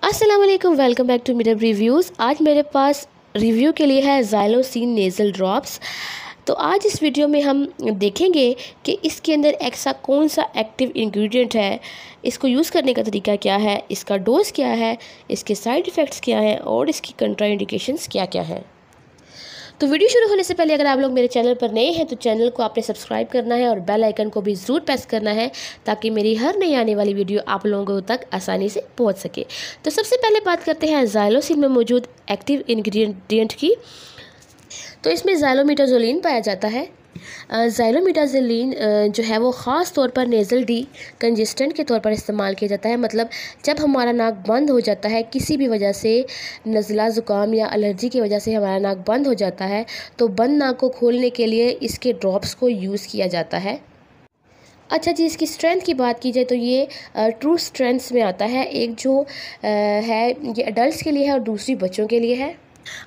अस्सलाम वालेकुम, welcome back to mirror reviews. आज मेरे पास रिव्यू के लिए है ज़ाइलोसिन नेज़ल ड्रॉप्स। तो आज इस वीडियो में हम देखेंगे कि इसके अंदर ऐसा कौन सा एक्टिव इंग्रेडिएंट है, इसको यूज़ करने का तरीका क्या है, इसका डोज क्या है, इसके साइड इफ़ेक्ट्स क्या हैं और इसकी कंट्राइंडिकेशंस क्या क्या हैं। तो वीडियो शुरू होने से पहले अगर आप लोग मेरे चैनल पर नए हैं तो चैनल को आपने सब्सक्राइब करना है और बेल आइकन को भी ज़रूर प्रेस करना है ताकि मेरी हर नई आने वाली वीडियो आप लोगों तक आसानी से पहुंच सके। तो सबसे पहले बात करते हैं ज़ाइलोसिन में मौजूद एक्टिव इंग्रेडिएंट की। तो इसमें ज़ाइलोमिडाज़ोलिन पाया जाता है। ज़ाइलोमिडाज़ोलिन जो है वो ख़ास तौर पर नेज़ल डी कंजेस्टेंट के तौर पर इस्तेमाल किया जाता है। मतलब जब हमारा नाक बंद हो जाता है, किसी भी वजह से नज़ला ज़ुकाम या एलर्जी की वजह से हमारा नाक बंद हो जाता है, तो बंद नाक को खोलने के लिए इसके ड्रॉप्स को यूज़ किया जाता है। अच्छा जी, इसकी स्ट्रेंथ की बात की जाए तो ये ट्रू स्ट्रेंथ्स में आता है। एक जो है ये अडल्ट के लिए है और दूसरी बच्चों के लिए है।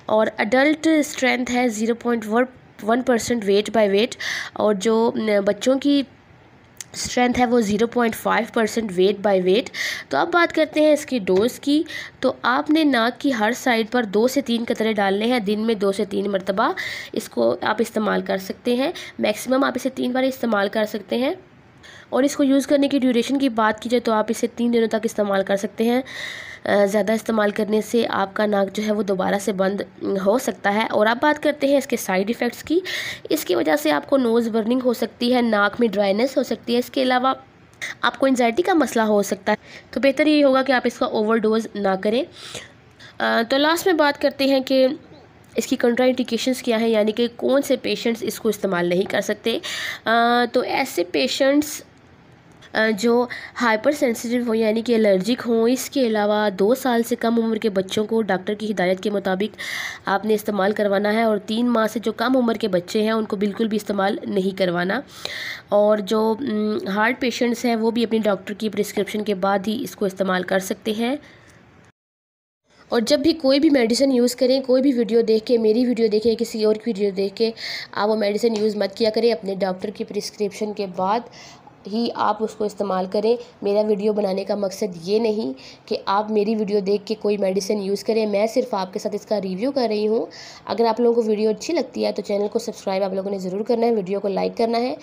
और अडल्ट स्ट्रेंथ है 0.1% वेट बाय वेट और जो बच्चों की स्ट्रेंथ है वो 0.5% वेट बाय वेट। तो अब बात करते हैं इसकी डोज़ की। तो आपने नाक की हर साइड पर 2 से 3 कतरे डालने हैं। दिन में 2 से 3 मरतबा इसको आप इस्तेमाल कर सकते हैं। मैक्सिमम आप इसे 3 बार इस्तेमाल कर सकते हैं। और इसको यूज़ करने की ड्यूरेशन की बात की जाए तो आप इसे 3 दिनों तक इस्तेमाल कर सकते हैं। ज़्यादा इस्तेमाल करने से आपका नाक जो है वो दोबारा से बंद हो सकता है। और अब बात करते हैं इसके साइड इफ़ेक्ट्स की। इसकी वजह से आपको नोज़ बर्निंग हो सकती है, नाक में ड्राइनेस हो सकती है। इसके अलावा आपको एंजाइटी का मसला हो सकता है। तो बेहतर ये होगा कि आप इसका ओवरडोज ना करें। तो लास्ट में बात करते हैं कि इसकी कंट्राइंडिकेशंस क्या हैं, यानी कि कौन से पेशेंट्स इसको इस्तेमाल नहीं कर सकते। तो ऐसे पेशेंट्स जो हाइपर सेंसिटिव हो यानी कि एलर्जिक हों, इसके अलावा 2 साल से कम उम्र के बच्चों को डॉक्टर की हिदायत के मुताबिक आपने इस्तेमाल करवाना है। और 3 माह से जो कम उम्र के बच्चे हैं उनको बिल्कुल भी इस्तेमाल नहीं करवाना। और जो हार्ट पेशेंट्स हैं वो भी अपनी डॉक्टर की प्रिस्क्रिप्शन के बाद ही इसको इस्तेमाल कर सकते हैं। और जब भी कोई भी मेडिसिन यूज़ करें, कोई भी वीडियो देख के, मेरी वीडियो देखें या किसी और की वीडियो देख के आप वो मेडिसिन यूज़ मत किया करें। अपने डॉक्टर की प्रिस्क्रिप्शन के बाद ही आप उसको इस्तेमाल करें। मेरा वीडियो बनाने का मकसद ये नहीं कि आप मेरी वीडियो देख के कोई मेडिसिन यूज़ करें। मैं सिर्फ आपके साथ इसका रिव्यू कर रही हूँ। अगर आप लोगों को वीडियो अच्छी लगती है तो चैनल को सब्सक्राइब आप लोगों ने ज़रूर करना है, वीडियो को लाइक करना है।